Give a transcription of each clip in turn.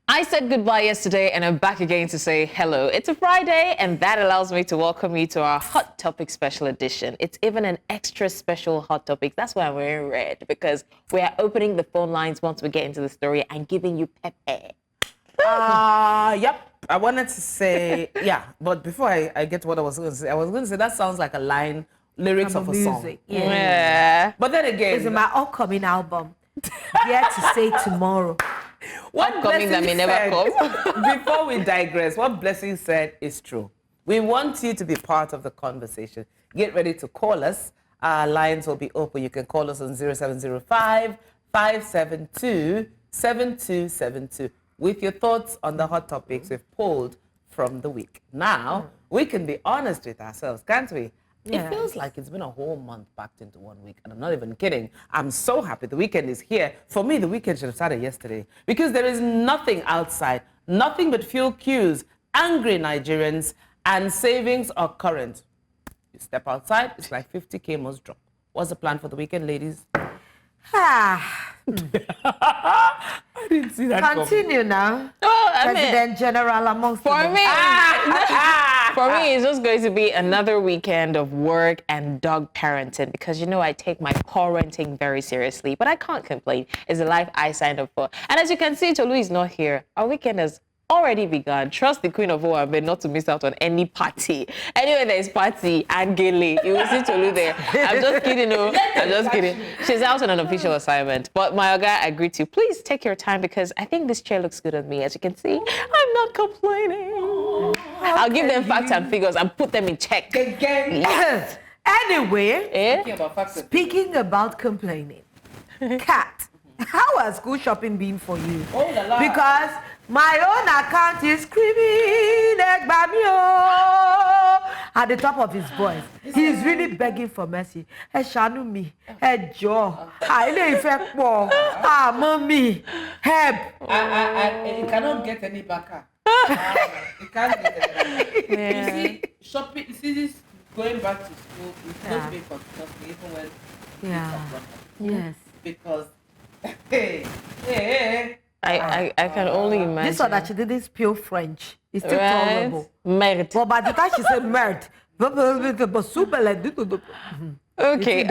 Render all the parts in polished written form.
I said goodbye yesterday and I'm back again to say hello. It's a Friday and that allows me to welcome you to our Hot Topic special edition. It's even an extra special Hot Topic. That's why I'm wearing red, because we are opening the phone lines once we get into the story and giving you pepe. Yep. I wanted to say, but before I get to what I was going to say, that sounds like a line, lyrics of a song. Yeah. But then again, it's in my upcoming album. Yet to say tomorrow. What coming that may never come. Before we digress, what Blessing said is true. We want you to be part of the conversation. Get ready to call us. Our lines will be open. You can call us on 0705 572 7272 with your thoughts on the hot topics we've pulled from the week. Now, we can be honest with ourselves, can't we? Yes. It feels like it's been a whole month packed into 1 week, and I'm not even kidding. I'm so happy the weekend is here. For me, the weekend should have started yesterday, because there is nothing outside, nothing but fuel queues, angry Nigerians, and savings are current. You step outside, it's like 50K must drop. What's the plan for the weekend, ladies? I didn't see that. Continue now. President General amongst for me. For me, it's just going to be another weekend of work and dog parenting, because you know I take my parenting very seriously, but I can't complain. It's a life I signed up for. And as you can see, Tolu is not here. Our weekend has already begun. Trust the Queen of Owambe not to miss out on any party. Anyway, there's party and gele. You will see Tolu there. I'm just kidding. No, I'm just kidding. She's out on an official assignment. But my guy agreed to please take your time, because I think this chair looks good on me. As you can see, I'm not complaining. I'll give them facts and figures and put them in check. Yes. Anyway, speaking about complaining, Kat, how has school shopping been for you? Oh, la la. Because my own account is screaming at the top of his voice. He's really begging for mercy. Hey, Shanu me. Hey, Joe. Mommy. Help. You cannot get any backer. You can't get any. You see, shopping, you see this going back to school, it's not being continuously, even when it's Yes. Because, I can only imagine. This one that she didn't speak French. It's still Right. tolerable. Merde. But by the time she said merde, Okay.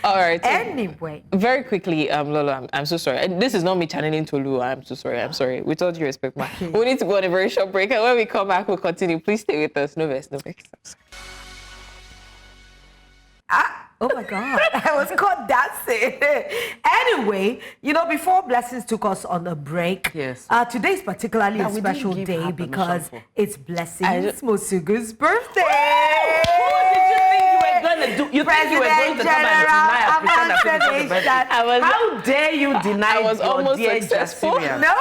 All right. So anyway. very quickly, Lola, I'm so sorry. This is not me channeling Tolu. I'm so sorry. I'm sorry. With all due respect, ma. We need to go on a very short break, and when we come back, we'll continue. Please stay with us. No vex, no vex. Oh my God, I was caught dancing. Anyway, you know, before Blessings took us on a break, yes. Today is particularly a special day because it's Blessings Mosugu's birthday. What did you think you were going to do? You think you were going to come and deny and pretend that how dare you deny? I was almost successful. No,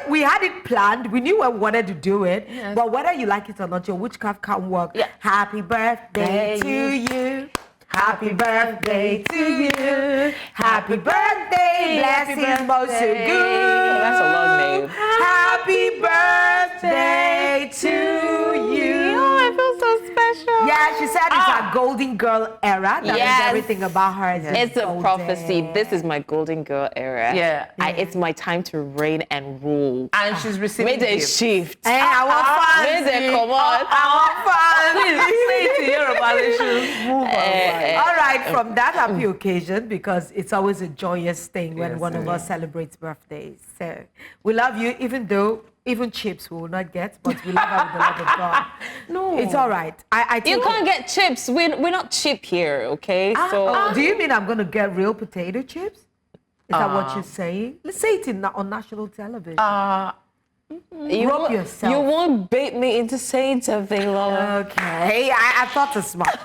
we had it planned. We knew we wanted to do it. Yes. But whether you like it or not, your witchcraft can't work. Yeah. Happy birthday to you. Happy birthday to you. Happy birthday, Blessings Mosugu. That's a long name. Happy birthday to you. Oh, I feel so special. Yeah, she said it's a golden girl era. That means everything about her is It's a golden. prophecy. This is my golden girl era. Yeah. It's my time to reign and rule. And she's receiving Made a gifts. shift. Hey, I want fancy. Made a come on. Say it to Yoruba, move on. All right, from that happy occasion, because it's always a joyous thing when one of us celebrates birthdays. So we love you, even though even chips we will not get, but we love her with the love of God. No, it's all right. You can't get chips. We're not cheap here, okay? Do you mean I'm going to get real potato chips? Is that what you're saying? Let's say it on national television. Rope yourself. You won't bait me into saying something, Lola. Okay, I thought it smart.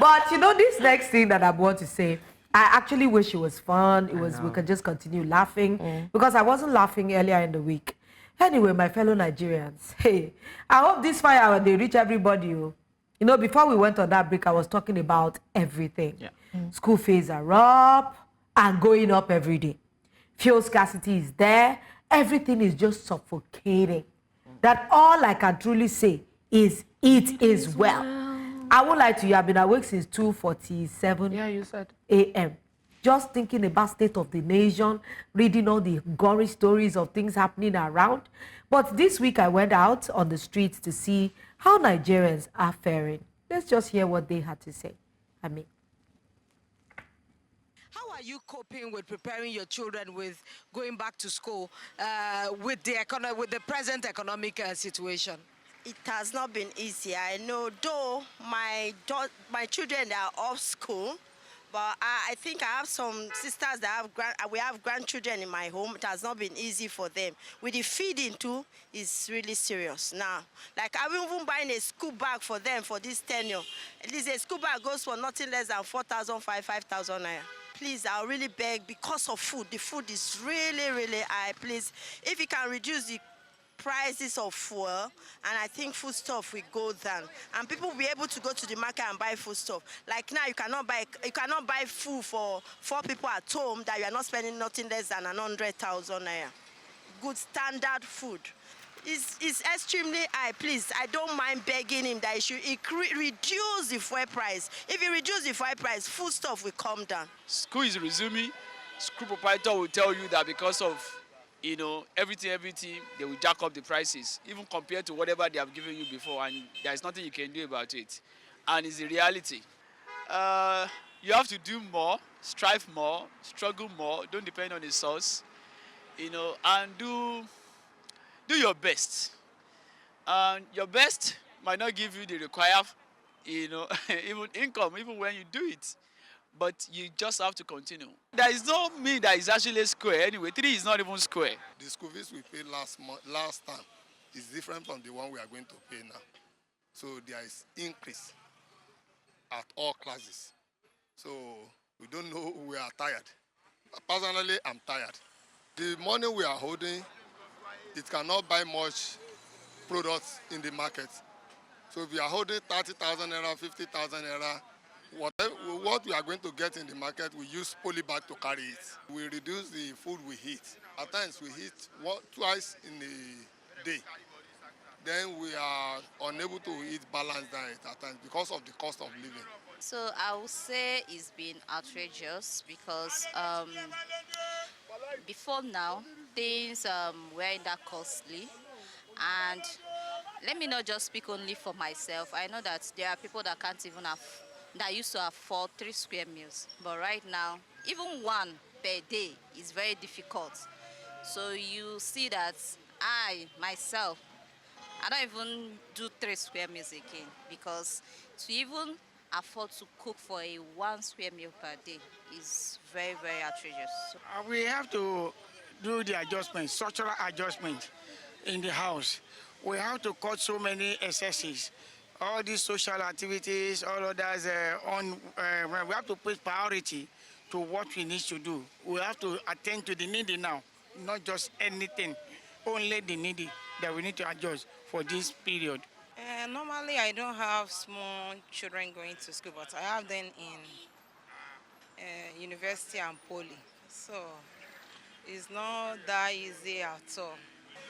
But you know, this next thing that I want to say, I actually wish it was fun. We could just continue laughing because I wasn't laughing earlier in the week. Anyway, my fellow Nigerians, hey, I hope this fire when they reach everybody. You know, before we went on that break, I was talking about everything. Yeah. School fees are up and going up every day. Fuel scarcity is there. Everything is just suffocating. That all I can truly say is it is well. I won't lie to you. I've been awake since 2:47 Yeah, you said. a.m. just thinking about state of the nation, reading all the gory stories of things happening around. But this week I went out on the streets to see how Nigerians are faring. Let's just hear what they had to say. I mean, how are you coping with preparing your children with going back to school with the present economic situation? It has not been easy. I know, though my children are off school, but I think I have some sisters that we have grandchildren in my home. It has not been easy for them. With the feeding too, it's really serious now. Like I'm even buying a school bag for them for this tenure. At least a school bag goes for nothing less than 5,000 naira. Please, I'll really beg because of food. The food is really, really high. Please, if you can reduce the prices of fuel, and I think foodstuff will go down, and people will be able to go to the market and buy foodstuff. Like now, you cannot buy food for 4 people at home that you are not spending nothing less than 100,000 naira. Good standard food. It's extremely high. Please, I don't mind begging him that he should reduce the fuel price. If he reduces the fuel price, foodstuff will come down. School is resuming. School proprietor will tell you that because of everything, they will jack up the prices, even compared to whatever they have given you before, and there's nothing you can do about it. And it's the reality. You have to do more, strive more, struggle more, don't depend on the source, and do your best. And your best might not give you the required, even income, even when you do it. But you just have to continue. There is no mean that is actually square. Anyway, 3 is not even square. The school fees we paid last time is different from the one we are going to pay now. So there is increase at all classes. So we don't know, we are tired. Personally, I'm tired. The money we are holding, it cannot buy much products in the market. So if you are holding 30,000 naira, 50,000 naira, what we are going to get in the market, we use poly bag to carry it. We reduce the food we eat. At times we eat twice in a day. Then we are unable to eat balanced diet at times because of the cost of living. So I would say it's been outrageous because before now, things weren't that costly. And let me not just speak only for myself. I know that there are people that can't even that used to afford 3 square meals. But right now, even 1 per day is very difficult. So you see that myself, I don't even do 3 square meals again because to even afford to cook for a 1 square meal per day is very, very outrageous. We have to do the adjustment, structural adjustment in the house. We have to cut so many excesses. All these social activities, all of that, we have to put priority to what we need to do. We have to attend to the needy now, not just anything, only the needy that we need to adjust for this period. Normally, I don't have small children going to school, but I have them in university and poly. So it's not that easy at all.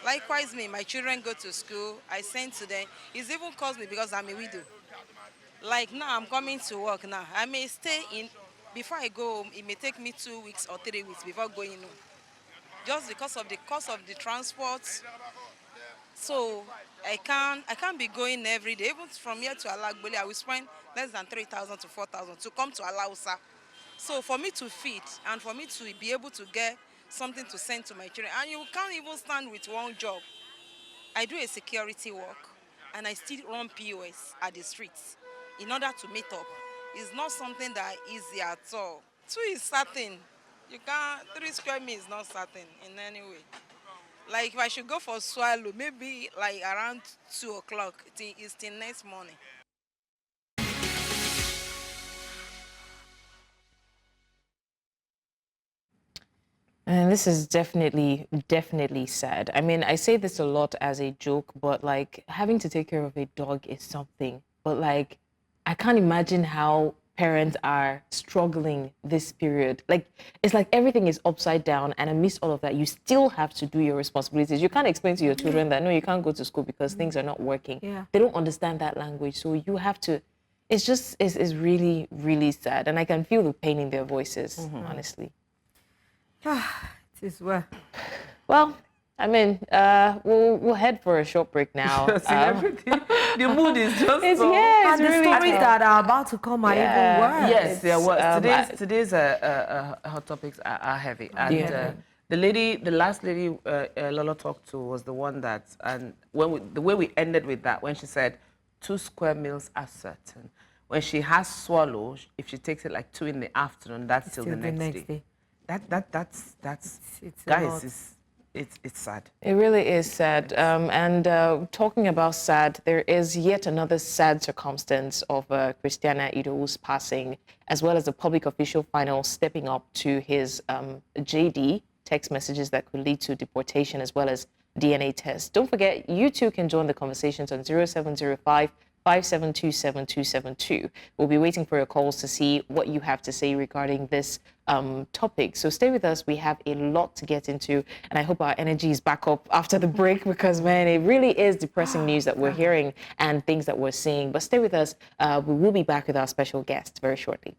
Likewise, my children go to school, I send to them. It's even cost me because I'm a widow. Like now, I'm coming to work now. I may stay in, before I go home, it may take me 2 weeks or 3 weeks before going home. Just because of the cost of the transport. So I can't be going every day. Even from here to Alagboli, I will spend less than 3,000 to 4,000 to come to Alausa. So for me to feed and for me to be able to get something to send to my children, and you can't even stand with one job. I do a security work and I still run POS at the streets in order to meet up. It's not something that is easy at all. 2 is certain. You can't, 3 square meals is not certain in any way. Like if I should go for swallow, maybe like around 2 o'clock, it's till next morning. And this is definitely sad. I mean, I say this a lot as a joke, but like having to take care of a dog is something. But like, I can't imagine how parents are struggling this period. Like, it's like everything is upside down, and amidst all of that, you still have to do your responsibilities. You can't explain to your children that, no, you can't go to school because things are not working. Yeah. They don't understand that language. So you have to it's just, it's really, really sad. And I can feel the pain in their voices, honestly. It is well. Well, I mean, we'll head for a short break now. See, everything, the mood is just It's, so... yeah, And it's the really stories tough. that are about to come are even worse. Yes, there was. It's, Today's hot topics are heavy. And Yeah. the last lady Lolo talked to was the one that, and the way we ended with that, when she said 2 square meals are certain. When she has swallow, if she takes it like 2 in the afternoon, that's till the next day. That's It's a guys, lot. it's sad. It really is sad. And talking about sad, there is yet another sad circumstance of Christiana Idou's passing, as well as a public official final stepping up to his JD, text messages that could lead to deportation, as well as DNA tests. Don't forget, you too can join the conversations on 0705 5727272. We'll be waiting for your calls to see what you have to say regarding this topic. So stay with us. We have a lot to get into, and I hope our energy is back up after the break, because, man, it really is depressing news that we're hearing and things that we're seeing. But stay with us. We will be back with our special guest very shortly.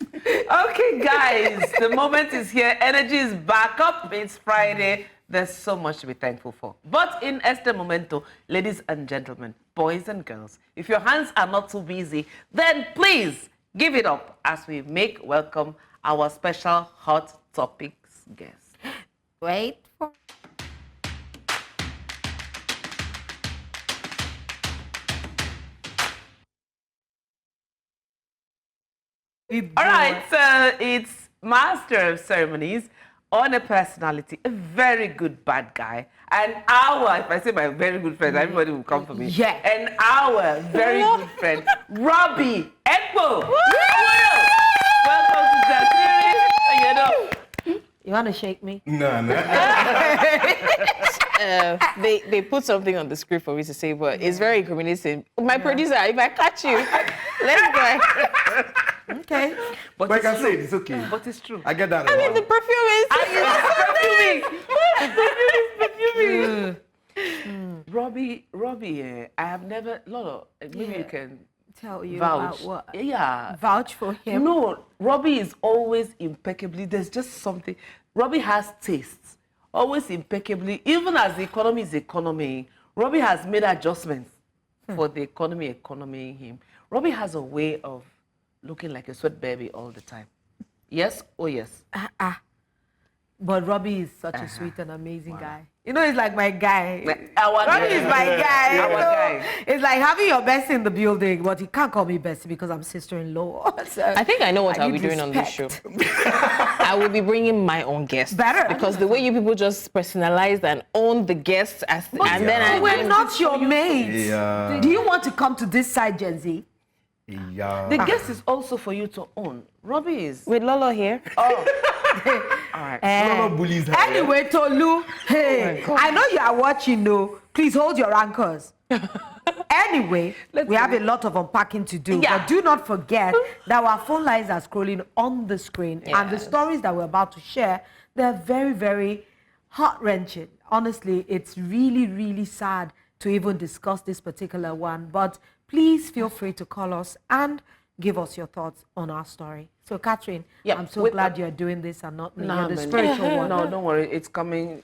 Okay, guys, the moment is here. Energy is back up. It's Friday. There's so much to be thankful for. But in este momento, ladies and gentlemen, boys and girls, if your hands are not too busy, then please give it up as we make welcome our special hot topics guest. Wait for... All right, so it's Master of Ceremonies, on a personality, a very good bad guy, and our, if I say my very good friend, everybody will come for me. Yeah. And our very good friend, Robbie Ekpo. Welcome to the series. You want to shake me? No. They put something on the script for me to say, but it's very incriminating. My producer, if I catch you, let's go. Okay. But I it's can true. say it, it's okay. But it's true. I get that. I mean, the perfume is... Robbie, I have never, Lolo, maybe you can Tell you vouch. about what? Yeah. Vouch for him. No, Robbie is always impeccably, there's just something. Robbie has taste, always impeccably. Even as the economy is economy, Robbie has made adjustments for the economy him. Robbie has a way of looking like a sweat baby all the time. Yes? Oh, yes. But Robbie is such a sweet and amazing guy. You know, he's like my guy. Our Robbie is my guy. Our guy. It's like having your bestie in the building, but you can't call me bestie because I'm sister-in-law. So I think I know what I'll be need doing on this show. respect. I will be bringing my own guests. Better. Because the way you people just personalize and own the guests, and then We're not your mates. Yeah. Do you want to come to this side, Gen Z? Yeah. The guest is also for you to own. Robbie is... with Lolo here. All right. Lolo bullies her. Anyway, Tolu, hey, I know you are watching, no. Please hold your anchors. Anyway, we have a lot of unpacking to do. Yeah. But do not forget that our phone lines are scrolling on the screen. And the stories that we're about to share, they're very, very heart-wrenching. Honestly, it's really, really sad to even discuss this particular one. But please feel free to call us and give us your thoughts on our story. So, Catherine, Yeah, I'm so with glad the- you're doing this and not me. No, You're the man. spiritual one. No, don't worry. It's coming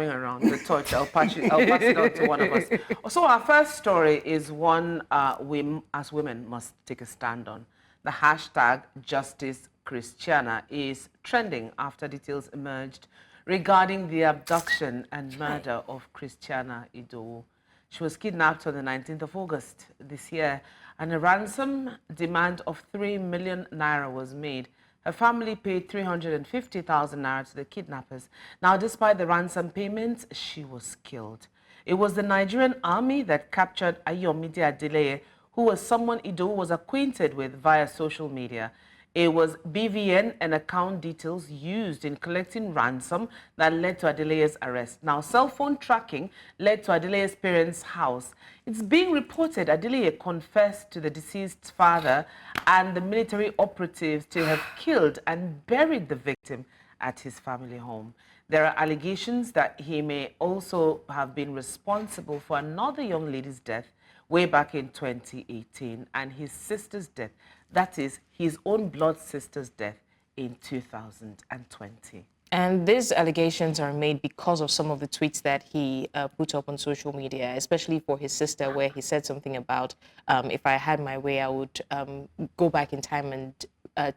around. The torch. I'll pass it on to one of us. So our first story is one we as women must take a stand on. The hashtag Justice Christiana is trending after details emerged regarding the abduction and murder of Christiana Idou. She was kidnapped on the 19th of August this year, and a ransom demand of 3 million naira was made. Her family paid 350,000 naira to the kidnappers. Now, despite the ransom payments, she was killed. It was the Nigerian army that captured Ayomide Adeleye, who was someone Idou was acquainted with via social media. It was BVN and account details used in collecting ransom that led to Adeleye's arrest. Now, cell phone tracking led to Adeleye's parents' house. It's being reported Adeleye confessed to the deceased father and the military operatives to have killed and buried the victim at his family home. There are allegations that he may also have been responsible for another young lady's death way back in 2018 and his sister's death, that is, his own blood sister's death in 2020. And these allegations are made because of some of the tweets that he put up on social media, especially for his sister, where he said something about, if I had my way, I would go back in time and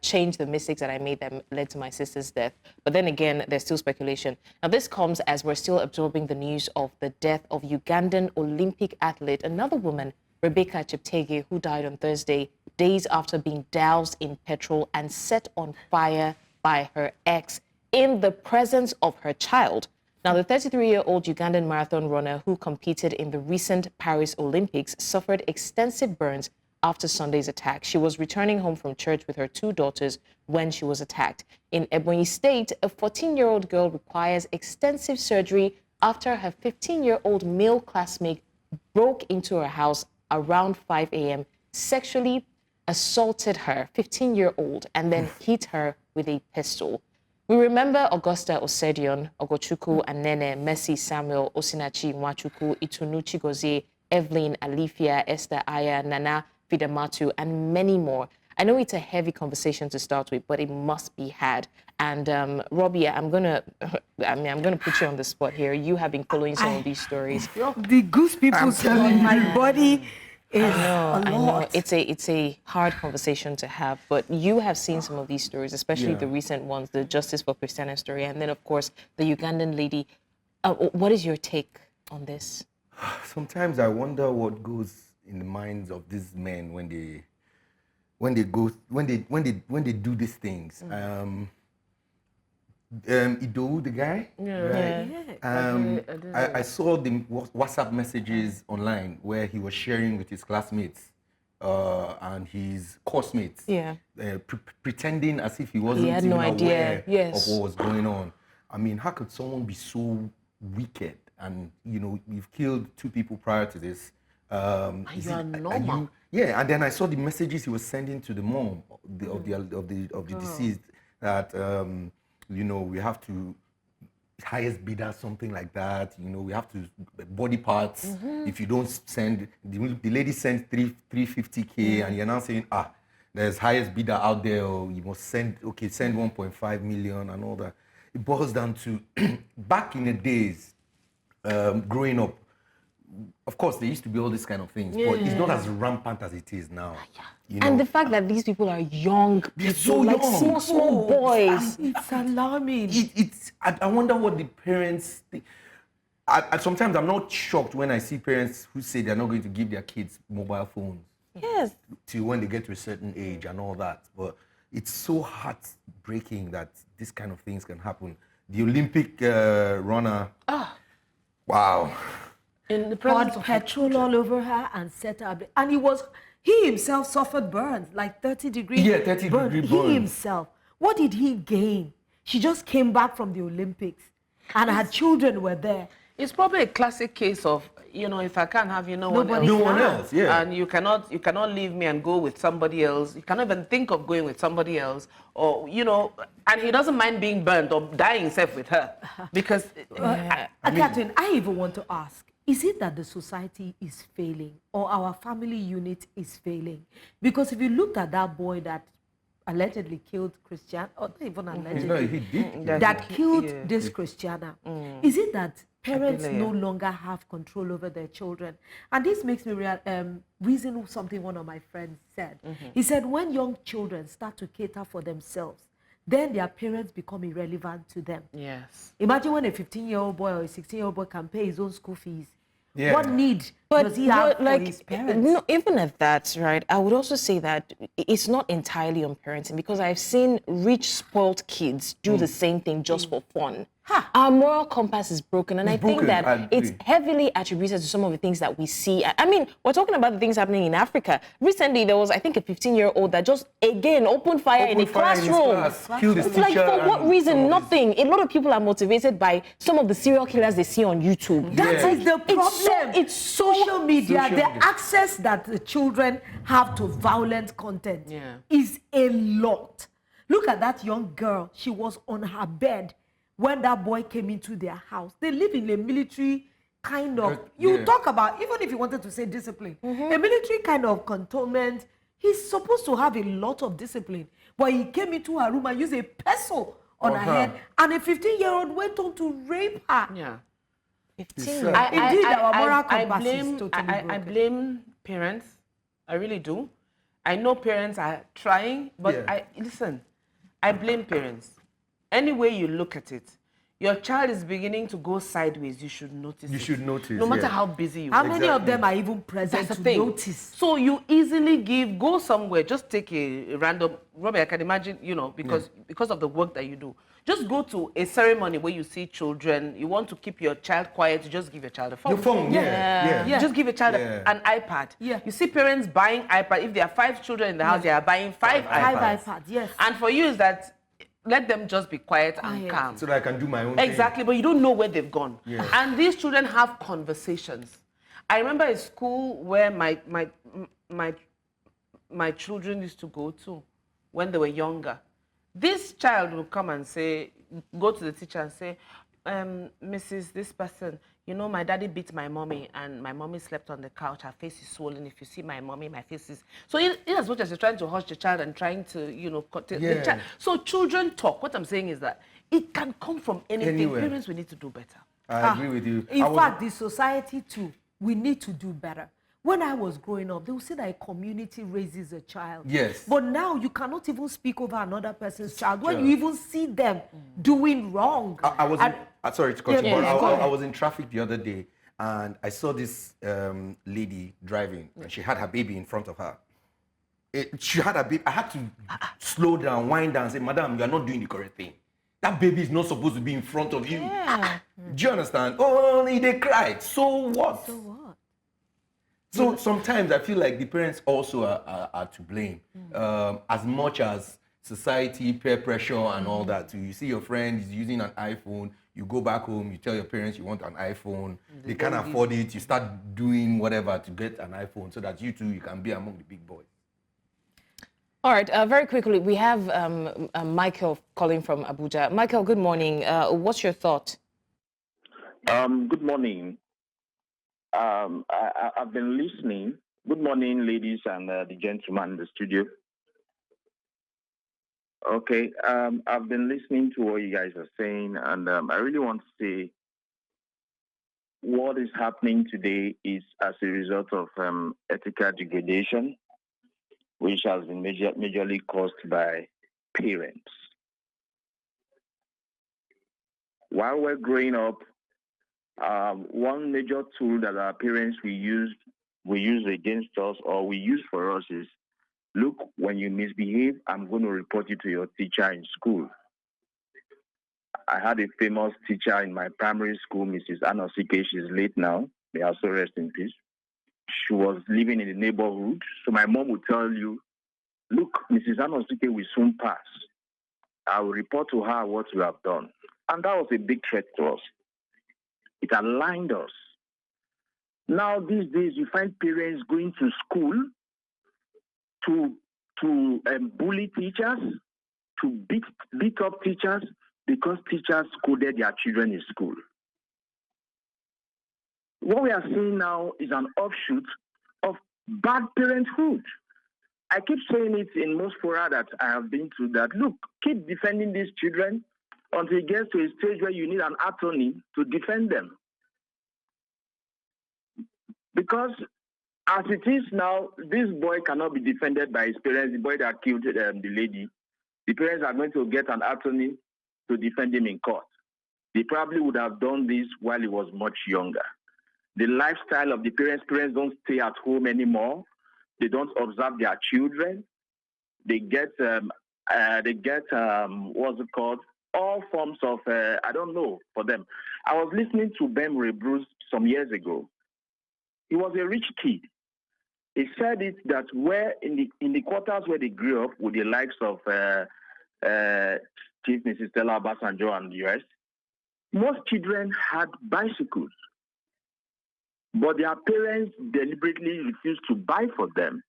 change the mistakes that I made that led to my sister's death. But then again, there's still speculation. Now, this comes as we're still absorbing the news of the death of Ugandan Olympic athlete, another woman, Rebecca Cheptegei, who died on Thursday, days after being doused in petrol and set on fire by her ex in the presence of her child. Now, the 33-year-old Ugandan marathon runner who competed in the recent Paris Olympics suffered extensive burns after Sunday's attack. She was returning home from church with her 2 daughters when she was attacked. In Ebonyi State, a 14-year-old girl requires extensive surgery after her 15-year-old male classmate broke into her house around 5 a.m., sexually assaulted her, 15-year-old, and then hit her with a pistol. We remember Augusta Osedion, Ogochukwu Anene, Mercy Samuel, Osinachi Mwachukwu, Itunu Chigozie, Evelyn Alifia, Esther Aya, Nana Fidamatu, and many more. I know it's a heavy conversation to start with, but it must be had. And Robbie, I'm gonna put you on the spot here. You have been following some of these stories. The goose people on my body. I know. It's a hard conversation to have, but you have seen some of these stories, especially the recent ones, the Justice for Christiana story, and then, of course, the Ugandan lady. What is your take on this? Sometimes I wonder what goes in the minds of these men when they do these things. Ido, the guy, right? I saw the WhatsApp messages online where he was sharing with his classmates and his coursemates, pretending as if he wasn't even aware of what was going on. I mean, how could someone be so wicked? And you've killed 2 people prior to this. You are normal. And then I saw the messages he was sending to the mom of the deceased that. We have to highest bidder, something like that. We have to body parts. If you don't send, the lady sends 350K, and you're now saying, there's highest bidder out there, or you must send 1.5 million and all that. It boils down to back in the days, growing up. Of course, there used to be all these kind of things, but it's not as rampant as it is now. And the fact that these people are young people, they're so like young. small boys. It's alarming. I wonder what the parents think. Sometimes I'm not shocked when I see parents who say they're not going to give their kids mobile phones. Yes. Till when they get to a certain age and all that. But it's so heartbreaking that this kind of things can happen. The Olympic runner. Wow. In the poured petrol all over her and set her up. And he himself suffered burns, like 30 degrees. Yeah, 30 degree burns. He himself. What did he gain? She just came back from the Olympics and her children were there. It's probably a classic case of, if I can't have you, no one else. Yeah. And you cannot leave me and go with somebody else. You cannot even think of going with somebody else. Or, and he doesn't mind being burned or dying himself with her. Because, Catherine, I even want to ask, is it that the society is failing or our family unit is failing? Because if you look at that boy that allegedly killed Christiana, or not even allegedly, he did. that killed this Christiana, is it that parents no longer have control over their children? And this makes me reason something one of my friends said. He said when young children start to cater for themselves, then their parents become irrelevant to them. Yes. Imagine when a 15-year-old boy or a 16-year-old boy can pay his own school fees. Yeah. What need does he have for his parents? No, even at that, right, I would also say that it's not entirely on parenting, because I've seen rich, spoiled kids do the same thing just for fun. Our moral compass is broken, and I think that it's heavily attributed to some of the things that we see. I mean, we're talking about the things happening in Africa. Recently, there was, I think, a 15-year-old that just, again, opened fire in a classroom. Killed his teacher. Like, for what reason? Nothing. A lot of people are motivated by some of the serial killers they see on YouTube. That is the problem. It's social media. The access that the children have to violent content is a lot. Look at that young girl. She was on her bed when that boy came into their house. They live in a military kind of, you talk about, even if you wanted to say discipline, a military kind of cantonment. He's supposed to have a lot of discipline. But he came into her room and used a pestle on her head, and a 15-year-old went on to rape her. Yeah. 15. Indeed, our moral I compass is blame, totally I broken. blame parents. I really do. I know parents are trying, but listen, I blame parents. Any way you look at it, your child is beginning to go sideways, you should notice You it. should notice, No matter how busy you How are. many of them are even present That's to the thing. notice? So you easily go somewhere, just take a random, Robbie, I can imagine, you know, because of the work that you do. Just go to a ceremony where you see children, you want to keep your child quiet, you just give your child a phone. Your phone, yeah. You just give a child an iPad. Yeah. You see parents buying iPad. If there are 5 children in the house, they are buying 5 iPads. 5 iPads, yes. And for you is that, let them just be quiet and calm. So that I can do my own Exactly, but you don't know where they've gone. Yeah. And these children have conversations. I remember a school where my children used to go to when they were younger. This child would come and say, go to the teacher and say, Mrs. This person, you know, my daddy beat my mommy and my mommy slept on the couch. Her face is swollen. If you see my mommy, my face is... So in as much as you're trying to hush the child and trying to, you know, the child. So children talk. What I'm saying is that it can come from anything. Anywhere. Parents, we need to do better. I agree with you. In fact, the society too, we need to do better. When I was growing up, they would say that a community raises a child. Yes. But now you cannot even speak over another person's child when you even see them doing wrong. I was sorry to cut you, but go I ahead. was in traffic the other day and I saw this lady driving and she had her baby in front of her. She had a baby. I had to slow down, wind down, and say, Madam, you are not doing the correct thing. That baby is not supposed to be in front of you. Yeah. Do you understand? Oh, they cried. So what? So what? So sometimes I feel like the parents also are to blame, as much as society, peer pressure and all that. So you see your friend is using an iPhone, you go back home, you tell your parents you want an iPhone, they can't afford it, you start doing whatever to get an iPhone so that you too, you can be among the big boys. All right, very quickly, we have Michael calling from Abuja. Michael, good morning. What's your thought? Good morning. I've been listening. Good morning, ladies and the gentleman in the studio. Okay, I've been listening to what you guys are saying, and I really want to say what is happening today is as a result of ethical degradation, which has been majorly caused by parents. While we're growing up, one major tool that our parents we use against us or we use for us is, look, when you misbehave, I'm going to report you to your teacher in school. I had a famous teacher in my primary school, Mrs. Anosike. She's late now. May her soul rest in peace. She was living in the neighborhood. So my mom would tell you, look, Mrs. Anosike will soon pass. I will report to her what you have done. And that was a big threat to us. It aligned us. Now, these days, you find parents going to school to bully teachers, to beat up teachers because teachers scolded their children in school. What we are seeing now is an offshoot of bad parenthood. I keep saying it in most fora that I have been to that, look, keep defending these children until it gets to a stage where you need an attorney to defend them. Because as it is now, this boy cannot be defended by his parents, the boy that killed the lady. The parents are going to get an attorney to defend him in court. They probably would have done this while he was much younger. The lifestyle of the parents don't stay at home anymore. They don't observe their children. They get what's it called? All forms of, I don't know, for them. I was listening to Ben Ray Bruce some years ago. He was a rich kid. He said it that where in the quarters where they grew up with the likes of Chief Mrs. Stella Obasanjo and the rest, most children had bicycles. But their parents deliberately refused to buy for them.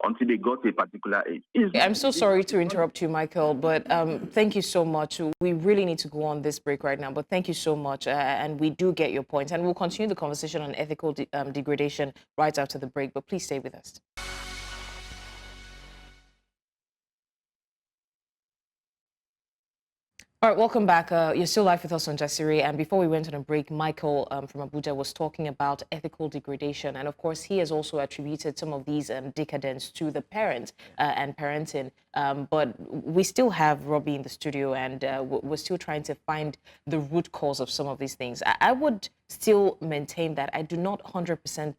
until they got to a particular age. I'm so sorry to interrupt you, Michael, but thank you so much. We really need to go on this break right now, but thank you so much. And we do get your point. And we'll continue the conversation on ethical degradation right after the break, but please stay with us. All right, welcome back. You're still live with us on Jasiri. And before we went on a break, Michael from Abuja was talking about ethical degradation. And of course, he has also attributed some of these decadence to the parent and parenting. But we still have Robbie in the studio, and we're still trying to find the root cause of some of these things. I would still maintain that I do not 100%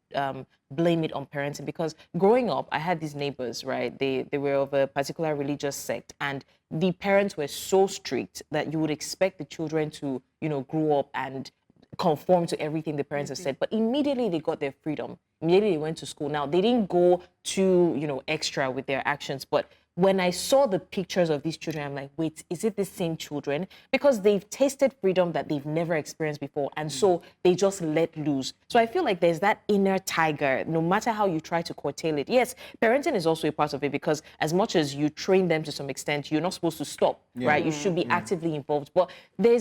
blame it on parenting, because growing up, I had these neighbors, right? They were of a particular religious sect, and the parents were so strict that you would expect the children to, grow up and conform to everything the parents have said. But immediately they got their freedom. Immediately they went to school. Now, they didn't go too, extra with their actions, but when I saw the pictures of these children, I'm like, wait, is it the same children? Because they've tasted freedom that they've never experienced before. And so they just let loose. So I feel like there's that inner tiger, no matter how you try to curtail it. Yes, parenting is also a part of it, because as much as you train them to some extent, you're not supposed to stop, right? You should be actively involved. But there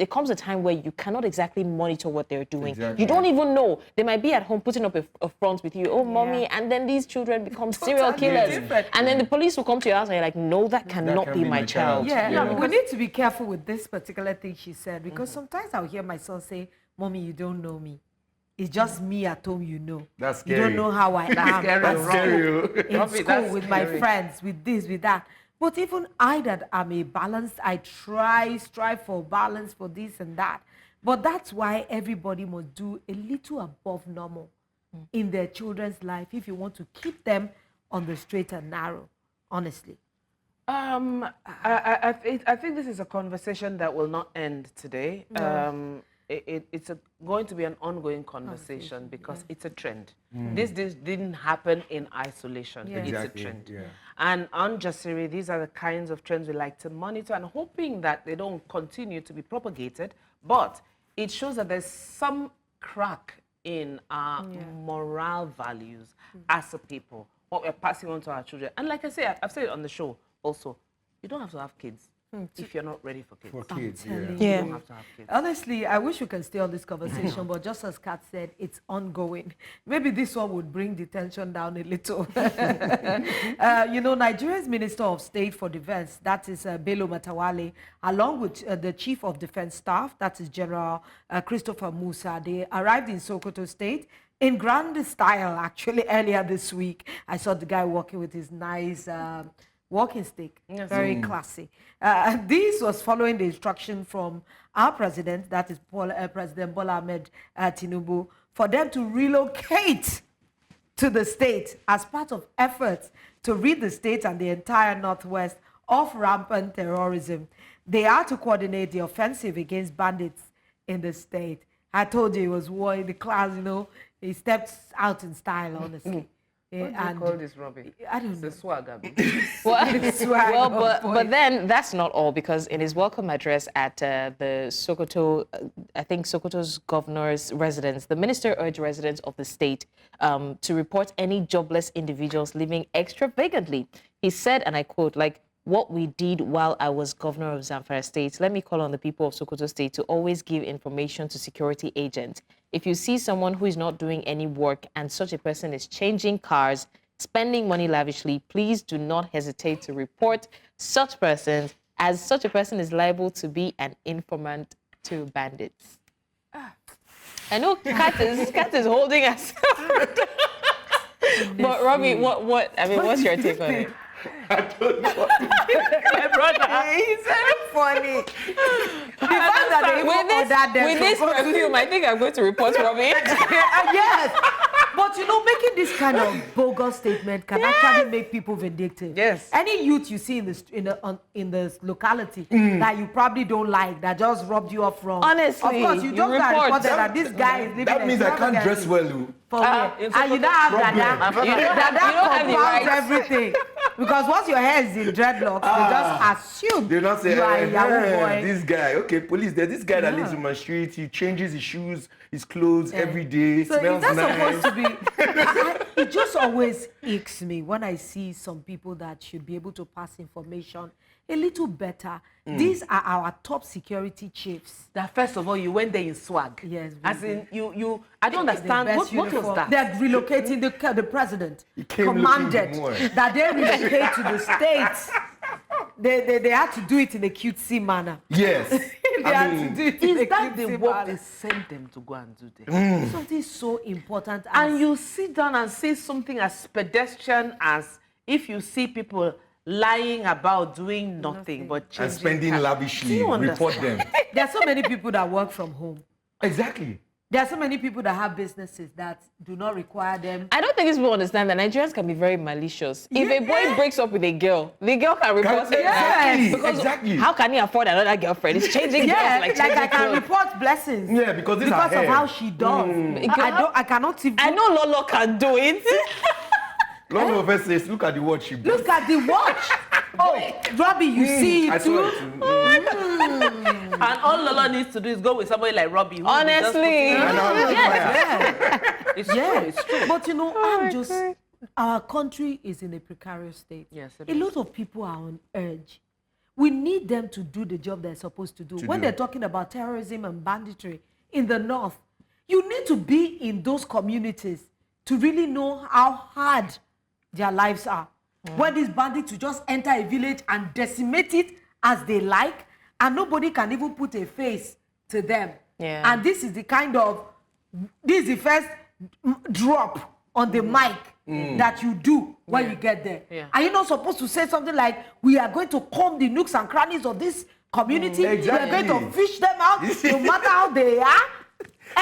comes a time where you cannot exactly monitor what they're doing. You don't even know. They might be at home putting up a front with you, oh, mommy, and then these children become serial killers. And then the police will come to your house and you're like, no, that cannot be my child. Yeah, we need to be careful with this particular thing she said, because sometimes I'll hear my son say, mommy, you don't know me. It's just me at home, That's scary. You don't know how I am. That's scary. In school, with my friends, with this, with that. But even I that am a balanced, I strive for balance, for this and that. But that's why everybody must do a little above normal in their children's life if you want to keep them on the straight and narrow, honestly. I think this is a conversation that will not end today. It's going to be an ongoing conversation because it's a trend. This didn't happen in isolation. It's a trend. And on Jasiri, these are the kinds of trends we like to monitor, and hoping that they don't continue to be propagated. But it shows that there's some crack in our moral values as a people, what we're passing on to our children. And like I say, I've said it on the show also, you don't have to have kids if you're not ready for kids. You don't have to have kids. Honestly, I wish we can stay on this conversation, but just as Kat said, it's ongoing. Maybe this one would bring the tension down a little. Nigeria's Minister of State for Defense, that is Bello Matawale, along with the Chief of Defense Staff, that is General Christopher Musa, they arrived in Sokoto State in grand style, actually, earlier this week. I saw the guy walking with his nice walking stick, very classy. This was following the instruction from our president, that is President Bola Ahmed Tinubu, for them to relocate to the state as part of efforts to rid the state and the entire Northwest of rampant terrorism. They are to coordinate the offensive against bandits in the state. I told you it was war in the class, he stepped out in style, honestly. What do you call this, Robbie? I don't know. The swagger. But then that's not all, because in his welcome address at the Sokoto, I think Sokoto's governor's residence, the minister urged residents of the state to report any jobless individuals living extravagantly. He said, and I quote, what we did while I was governor of Zamfara State, let me call on the people of Sokoto State to always give information to security agents. If you see someone who is not doing any work and such a person is changing cars, spending money lavishly, please do not hesitate to report such persons, as such a person is liable to be an informant to bandits. I know Kat is holding us. But Robbie, what's your take on it? I don't know. My brother. He's very funny. With this perfume, I think I'm going to report Robbie. Yes. But making this kind of bogus statement can actually make people vindictive. Yes. Any youth you see in the locality that you probably don't like, that just rubbed you off wrong. Honestly, of course, you just got reported that this guy is living. That means I can't dress well. For me. And you don't have Dada. Dada compounds everything. Because once your hair is in dreadlocks, they just assume they not say, you are a Yahoo boy. This guy, okay, police, there's this guy that lives on my street, he changes his shoes, his clothes every day, so smells that's nice. Supposed to be, it just always aches me when I see some people that should be able to pass information a little better. These are our top security chiefs. That first of all, you went there in swag. Yes. As in, I don't understand. What was that? They're relocating the president. came Commanded looking more. that they relocate to the States. They had to do it in a cutesy manner. Yes. They had to do it in a Is that the cutesy work manner. they sent them to go and do there? Something so important. And you sit down and say something as pedestrian as if you see people lying about doing nothing but changing And spending cash. lavishly. Do you Report understand? them. There are so many people that work from home. Exactly. There are so many people that have businesses that do not require them. I don't think these people understand that Nigerians can be very malicious. If a boy breaks up with a girl, the girl can report it. Exactly. Because Exactly. how can he afford another girlfriend? He's changing Yeah, girls like I changing can clothes. report blessings. Yeah, because these are because of hair. how she does. I cannot even. I know Lolo can do it. Long of us says, look at the watch she bought. Look at the watch. Oh, Robbie, you see it I too? saw it too. And all Lola needs to do is go with somebody like Robbie. who Honestly. just puts it- And I was Yeah. It's true. It's true. But you know, our country is in a precarious state. Yes, it a lot of people are on edge. We need them to do the job they're supposed to do. When they're talking about terrorism and banditry in the north, you need to be in those communities to really know how hard their lives are. When these bandits to just enter a village and decimate it as they like, and nobody can even put a face to them. Yeah. And this is the the first drop on the mic that you do when you get there. Yeah. Are you not supposed to say something like, we are going to comb the nooks and crannies of this community, Exactly. we are going to fish them out, no matter how they are?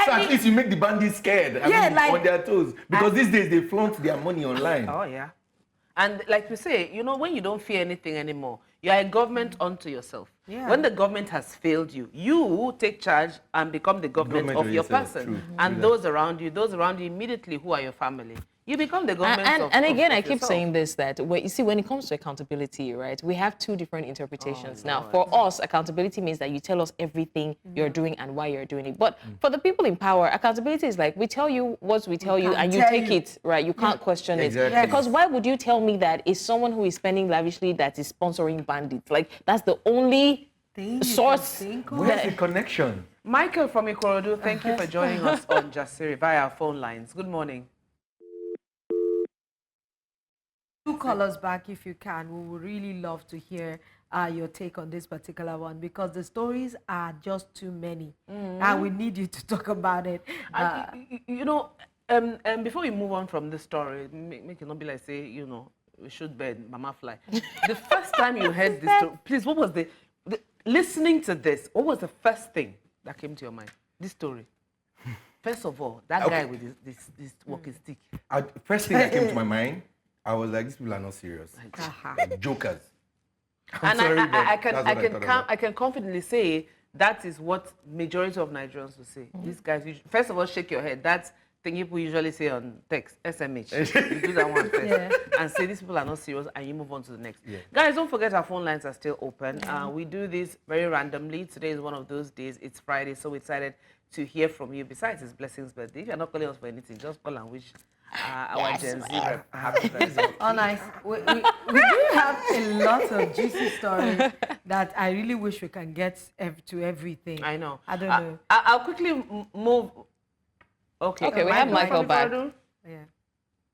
So at least you make the bandits scared. I mean, on their toes. Because these days they flaunt their money online. Oh, yeah. And like we say, you know, when you don't fear anything anymore, you are a government unto yourself. Yeah. When the government has failed you, you take charge and become the government of your yourself, person. true. And those around you immediately who are your family. You become the government And again, I of keep yourself. saying this, that you see, when it comes to accountability, right, we have two different interpretations. Now, for us, accountability means that you tell us everything you're doing and why you're doing it. But for the people in power, accountability is like, we tell you what we tell you and you take it, right? You can't question Exactly. it. Because why would you tell me that is someone who is spending lavishly that is sponsoring bandits? Like, that's the only source. Where's the connection? Michael from Ikorodu, thank you for joining us on Jasiri via our phone lines. Good morning. Do call us back if you can. We would really love to hear your take on this particular one, because the stories are just too many. And we need you to talk about it. You know, before we move on from this story, make it not be like, say, you know, we should bed, mama fly. The first time you heard this story, please, what was listening to this, what was the first thing that came to your mind? This story. First of all, that guy with this walking stick. First thing that came to my mind, I was like, these people are not serious. Like jokers. And sorry, but I that's what I thought about. I can confidently say that is what majority of Nigerians will say. These guys, first of all, shake your head. That's thing people usually say on text, SMH. You do that one first and say these people are not serious, and you move on to the next. Guys, don't forget our phone lines are still open. We do this very randomly. Today is one of those days. It's Friday, so we decided to hear from you. Besides, it's Blessing's birthday. If you're not calling us for anything, just call and wish our Gen Z happy birthday. Oh, nice. We do have a lot of juicy stories that I really wish we can get to everything. I know. I don't know. I'll quickly move. Okay, we have Michael back. Yeah.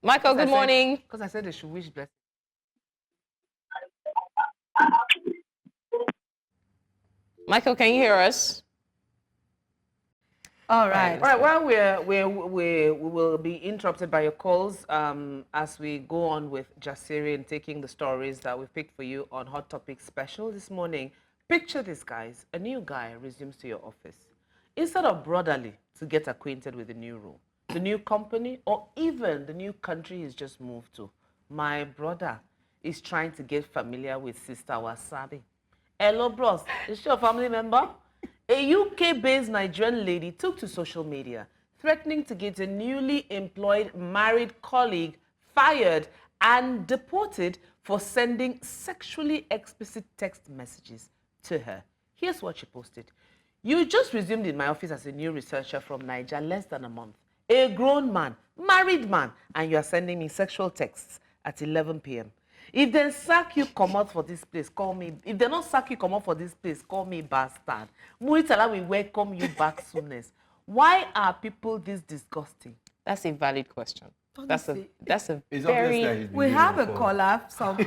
Michael, good morning. Because I said they should wish blessing. Michael, can you hear us? All right. All right. Well, we will be interrupted by your calls as we go on with Jasiri and taking the stories that we've picked for you on Hot Topic Special this morning. Picture this, guys. A new guy resumes to your office. Instead of brotherly to get acquainted with the new role, the new company, or even the new country he's just moved to, my brother is trying to get familiar with Sister Wasabi. Hello, bros. Is she a family member? A UK-based Nigerian lady took to social media, threatening to get a newly employed married colleague fired and deported for sending sexually explicit text messages to her. Here's what she posted. You just resumed in my office as a new researcher from Niger less than a month. a grown man, married man, and you are sending me sexual texts at 11 p.m. If they sack you, come out for this place, call me. If they don't sack you, come out for this place, call me bastard. Muritala will welcome you back soonest. Why are people this disgusting? That's a valid question. That's a It's very... obvious that he's been We doing have it a for- caller. Some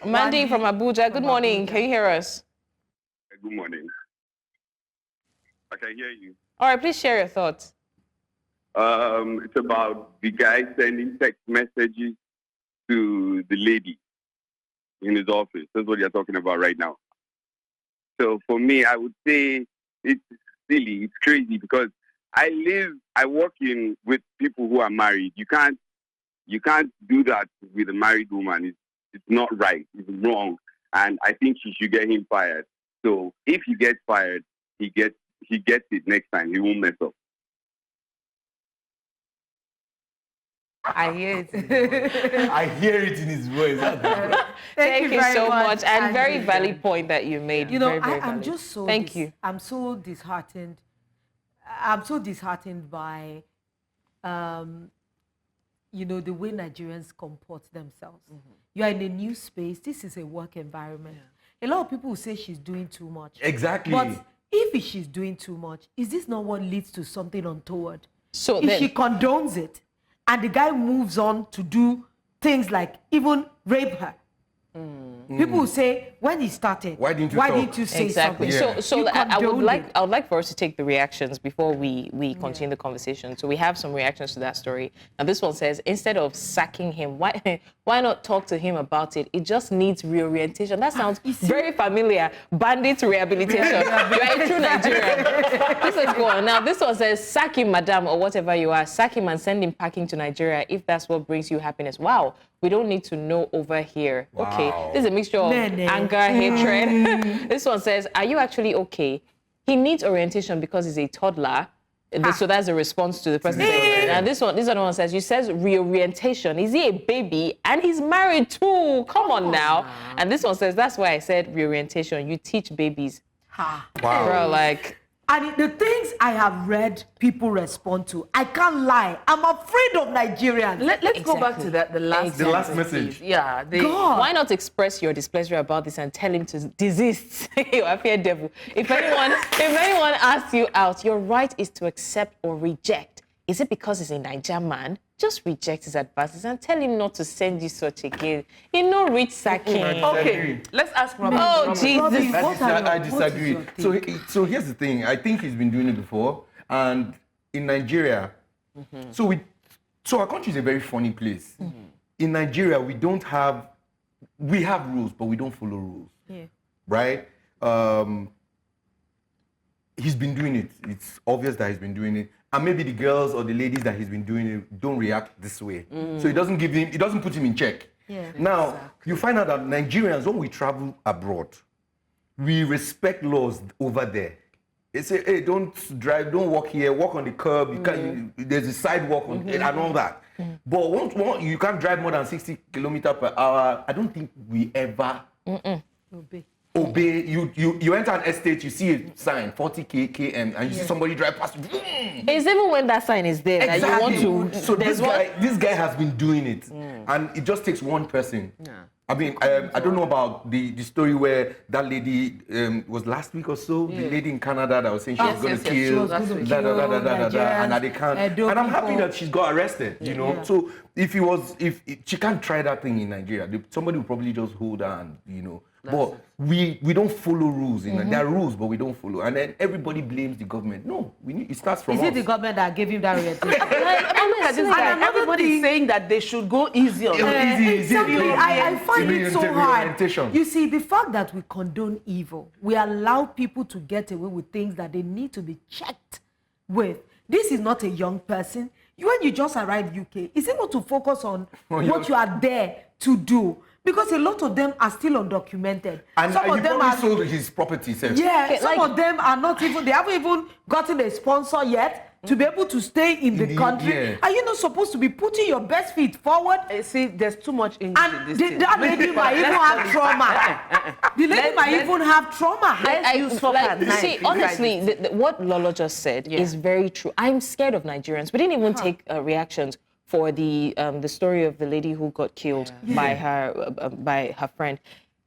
Mandy from Abuja. Good from morning. Abuja. Can you hear us? Good morning. I can hear you. All right, please share your thoughts. It's about the guy sending text messages to the lady in his office. That's what you're talking about right now. So for me, I would say it's silly, it's crazy because I work with people who are married. You can't do that with a married woman. It's not right. It's wrong. And I think you should get him fired. So if he gets fired, he gets it next time. He won't mess up. I hear it. I hear it in his voice. Thank you very so much. And very Andrew. valid point that you made. You know, Very, very I'm valid. just so... Thank you. I'm so disheartened. I'm so disheartened by, you know, the way Nigerians comport themselves. You are in a new space. This is a work environment. A lot of people will say she's doing too much. Exactly. But if she's doing too much, is this not what leads to something untoward? So if then, she condones it, and the guy moves on to do things like even rape her, people will say, when he started, Why didn't you say exactly. something? Yeah. So You I would condoned it. like for us to take the reactions before we continue the conversation. So we have some reactions to that story. Now this one says, instead of sacking him, why not talk to him about it? It just needs reorientation. That sounds very familiar. Bandit rehabilitation. You are a true Nigerian. This is go on. Now this one says, sack him, madam, or whatever you are. Sack him and send him packing to Nigeria if that's what brings you happiness. Wow. We don't need to know over here. Wow. Okay. This is a mixture of anger, hatred. This one says, are you actually okay? He needs orientation because he's a toddler. So that's a response to the person. And this other one says, you says reorientation. Is he a baby? And he's married too. Come on now. And this one says, that's why I said reorientation. You teach babies. Wow. Bro, like... And the things I have read people respond to, I can't lie. I'm afraid of Nigerians. Let's go back to the last The last message. Yeah. God. Why not express your displeasure about this and tell him to desist? You are fear devil. If anyone asks you out, your right is to accept or reject. Is it because he's a Nigerian man? Just reject his advances and tell him not to send you such a gift. He no reach sacking. Okay, let's ask Robin. Oh, Jesus. I disagree. So here's the thing. I think he's been doing it before, and in Nigeria, so our country is a very funny place. In Nigeria, we have rules, but we don't follow rules. Yeah. Right? He's been doing it. It's obvious that he's been doing it. And maybe the girls or the ladies that he's been doing it don't react this way. So it doesn't put him in check. Yeah. Now, you find out that Nigerians, when we travel abroad, we respect laws over there. They say, hey, don't drive, don't walk here, walk on the curb, you can't, there's a sidewalk on, and all that. But once you can't drive more than 60 kilometers per hour, I don't think we ever obey. You enter an estate, you see a sign 40 km, and you see somebody drive past. It's even when that sign is there that you want to. So this guy has been doing it, and it just takes one person. I mean, I don't know about the story where that lady was last week or so. The lady in Canada that was saying she was going to kill, and that they can't. And I'm happy that she's got arrested. You know, so if she can't try that thing in Nigeria, somebody will probably just hold her and But we don't follow rules. There are rules, but we don't follow. And then everybody blames the government. No, it starts from us. Is it the government that gave him that orientation? Everybody's saying that they should go easy on it. Exactly. I find it so hard. You see, the fact that we condone evil, we allow people to get away with things that they need to be checked with. This is not a young person. When you just arrived UK, is it not to focus on what you are there to do? Because a lot of them are still undocumented. And some of them sold his property. Yeah, some of them are not even, they haven't even gotten a sponsor yet. to be able to stay in the country. Yeah. Are you not supposed to be putting your best feet forward? See, there's too much English in And this thing. that lady might even have trauma. The lady might even have trauma. See, honestly, what Lolo just said is very true. I'm scared of Nigerians. We didn't even take reactions for the story of the lady who got killed by her friend.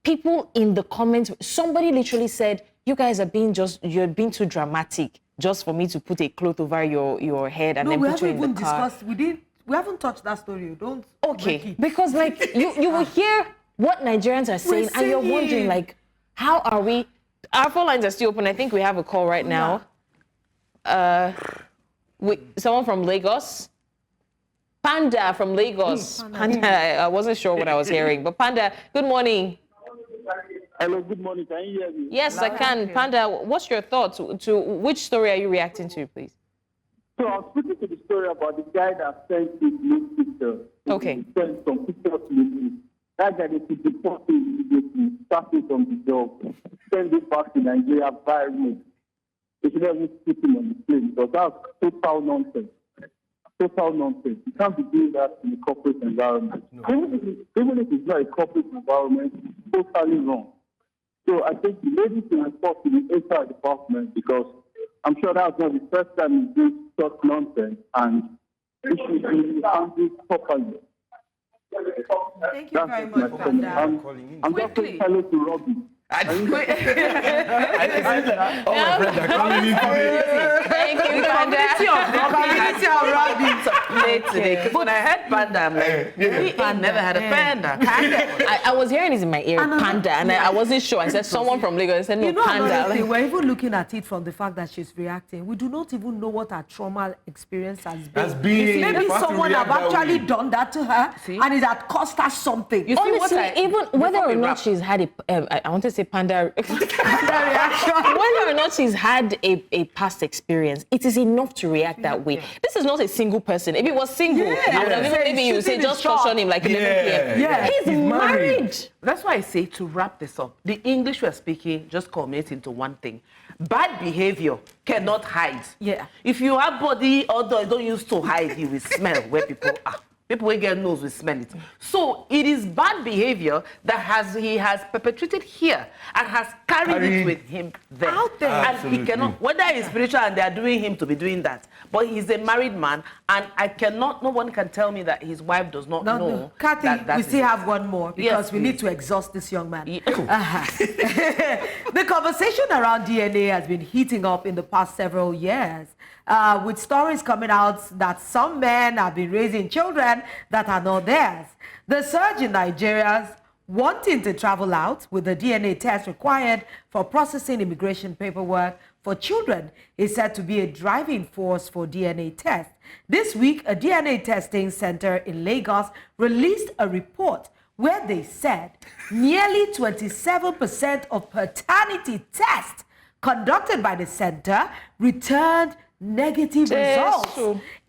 People in the comments, somebody literally said, "You guys are you're being too dramatic just for me to put a cloth over your head and then put you in the car." We haven't touched that story. Don't. Okay, because like you will hear what Nigerians are saying, and you're wondering like, how are we? Our phone lines are still open. I think we have a call right now. Someone from Lagos. Panda from Lagos. Panda, I wasn't sure what I was hearing, but Panda, good morning. Hello, good morning. Can you hear me? Yes, I can. Panda, what's your thoughts? To which story are you reacting to, please? So I'm speaking to the story about the guy that sent his new picture. Okay. He sent some pictures to me. That guy they could deport him immediately, starting from the job, send it back to Nigeria by road. They should never put him on the plane because that's total nonsense. Total nonsense. You can't be doing that in a corporate environment. No. Even if it's not a corporate environment, it's totally wrong. So I think the lady should report to the HR department because I'm sure that's not the first time he's doing such nonsense and it should be handled properly. Thank you very much, Panda. I'm just saying hello to Robbie. All my friends are coming in today. Thank you, Panda. Community of Robbie. Late today. When I heard Panda, I'm like, I never had a Panda. I was hearing this in my ear, Panda, and I wasn't sure. I said someone from Lagos. I said, no, you know, Panda. We're even looking at it from the fact that she's reacting. We do not even know what her trauma experience has been. Maybe someone have actually done that to her, and it had cost her something. Honestly, even whether or not she's had I want to say Panda reaction. Whether or not she's had a past experience, it is enough to react that way. This is not a single person. If it was single, I would have even maybe you say just caution him like 11 p.m. He's married. That's why I say to wrap this up, the English we're speaking just culminates into one thing. Bad behavior cannot hide. Yeah. If you have body odor, don't use to hide, you will smell where people are. People will get nose will smell it. So it is bad behavior that he has perpetrated here and has carried it with him there. Out there. And he cannot, whether he's spiritual and they are doing him to be doing that, but he's a married man and no one can tell me that his wife does not know. No. Kathy, we still have one more because we need to exhaust this young man. The conversation around DNA has been heating up in the past several years. With stories coming out that some men have been raising children that are not theirs. The surge in Nigerians wanting to travel out with the DNA test required for processing immigration paperwork for children is said to be a driving force for DNA tests. This week, a DNA testing center in Lagos released a report where they said nearly 27% of paternity tests conducted by the center returned negative results,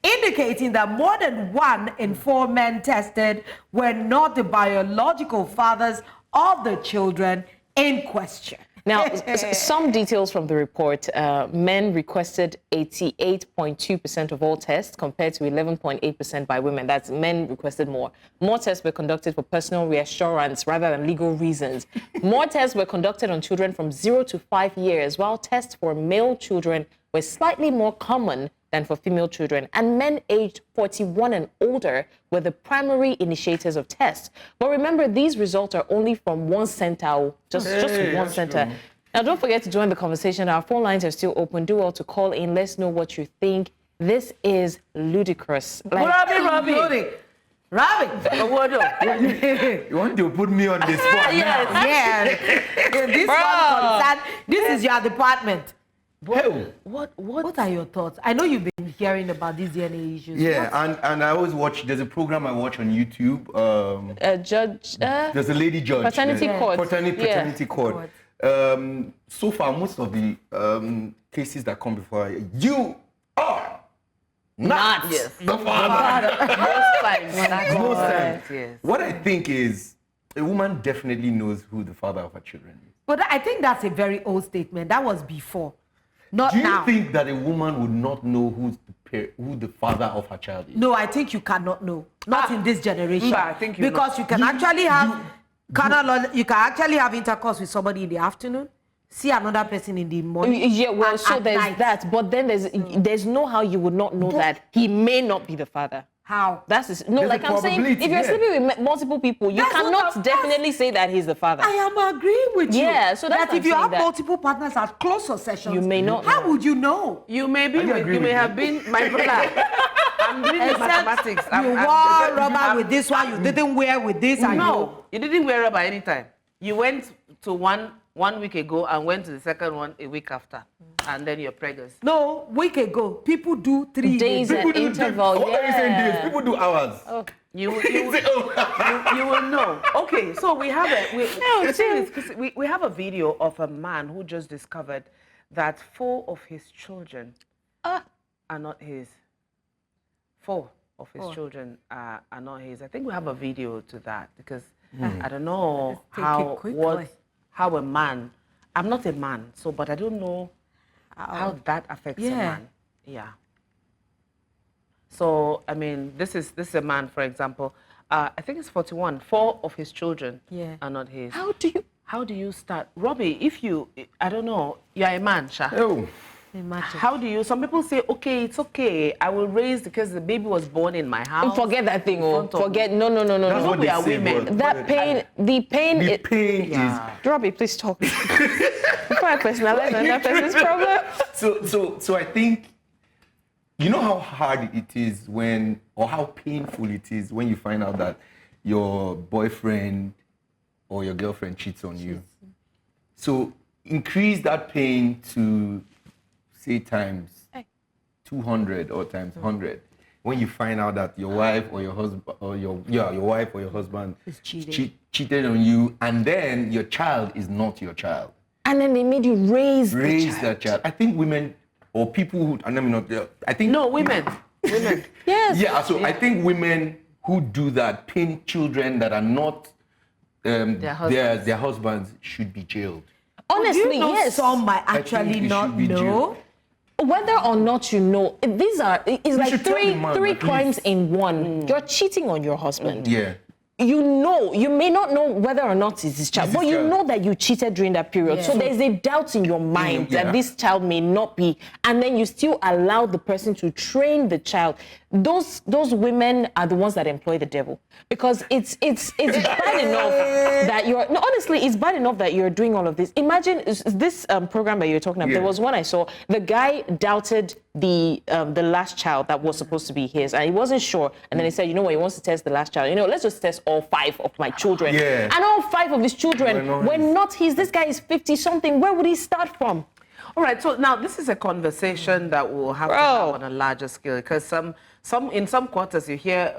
indicating that more than 1 in 4 men tested were not the biological fathers of the children in question. Now, some details from the report. Men requested 88.2% of all tests compared to 11.8% by women. That's men requested more. More tests were conducted for personal reassurance rather than legal reasons. More tests were conducted on children from 0 to 5 years, while tests for male children were slightly more common than for female children, and men aged 41 and older were the primary initiators of tests. But remember, these results are only from one center, just one center. True. Now, don't forget to join the conversation. Our phone lines are still open. Do well to call in. Let's know what you think. This is ludicrous. Robbie. You want to put me on the spot? Yes. This is your department. What are your thoughts? I know you've been hearing about these DNA issues. Yeah, and I always watch, there's a program I watch on YouTube. There's a lady judge. Paternity court. Paternity court. So far, most of the cases that come before her, you are not the father. Most times. Yes. What I think is, a woman definitely knows who the father of her children is. But I think that's a very old statement. That was before. Not now. Do you now. think that a woman would not know who who the father of her child is. No, I think you cannot know. Not in this generation. I think you because know. you can actually have you can actually have intercourse with somebody in the afternoon, see another person in the morning. Yeah, well, and so at there's night. that, but then there's no how you would not know that he may not be the father. How? Like a I'm saying, if you're yeah. sleeping with multiple people, you That's what cannot definitely say that he's the father. I am agreeing with you. Yeah, so that's that what if I'm you saying have that- multiple partners at close successions, You may not How know. would you know? You may be. You may have been my brother. I'm doing the mathematics. You wore rubber with this one, you didn't wear with this. And No, you didn't wear rubber anytime. You went to one week ago and went to the second one a week after, and then you're pregnant. No, week ago, people do 3 Days at interval, What are you saying days? yeah. People do hours. Oh. You will know. Okay, so we have the thing is, 'cause we have a video of a man who just discovered that 4 of his children are not his. 4 of his children are not his. I think we have a video to that because I don't know how a man. I'm not a man, so but I don't know how that affects a man. Yeah. So I mean, this is a man, for example. I think it's 41. 4 of his children are not his. How do you start, Robbie? If I don't know, you're a man, Sha. Oh. Imagine. How do you? Some people say, okay, it's okay. I will raise because the baby was born in my house. Forget that thing. Forget. No. That's what we they are say, women. but- That pain. The pain. The pain is. Robbie, please talk. Before I personalize another person's problem. So I think, you know how hard it is or how painful it is when you find out that your boyfriend or your girlfriend cheats on you. So increase that pain to, say, times 200 or times 100. When you find out that your wife or your husband your husband cheated on you, and then your child is not your child. And then they made you raise that child. I think women or people who, and I mean, I think no women. Yes. Yeah. So I think women who do that, pin children that are not their husbands should be jailed. Honestly, yes. Some might I think actually it not should be know. jailed. Whether or not you know, it's like should tell the man, three at crimes least. in one. You're cheating on your husband. Yeah. You may not know whether or not it's his child, It's but his you child. know that you cheated during that period. Yeah. So there's a doubt in your mind Yeah. that this child may not be, and then you still allow the person to train the child. Those women are the ones that employ the devil, because it's bad enough that honestly, it's bad enough that you're doing all of this. Imagine this program that you're talking about. Yeah. There was one I saw. The guy doubted the last child that was supposed to be his, and he wasn't sure. And then he said, you know what, he wants to test the last child. Let's just test all 5 of my children. Yeah. And all 5 of his children were not his. This guy is 50 something. Where would he start from? All right, so now this is a conversation that we'll have to have on a larger scale, because in some quarters you hear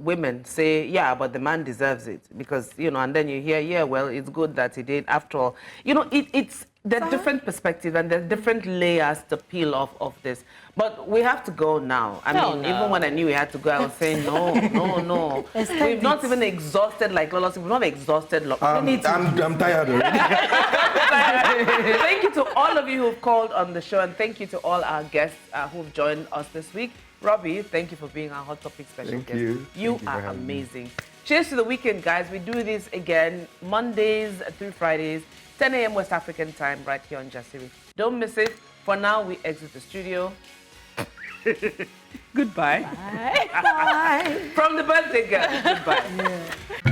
women say, yeah, but the man deserves it, because, and then you hear, yeah, well, it's good that he did after all. It's the different perspective and there's different layers to peel off of this. But we have to go now. I mean, even when I knew we had to go, I was saying, no. We've not even exhausted, like Lola said, we've not exhausted. I'm tired already. Thank you to all of you who've called on the show, and thank you to all our guests who've joined us this week. Robbie, thank you for being our Hot Topic special guest. You are amazing. Cheers to the weekend, guys. We do this again Mondays through Fridays, 10 a.m. West African time, right here on Jasiri. Don't miss it. For now, we exit the studio. Goodbye. Bye. From the birthday girl. Goodbye. Yeah.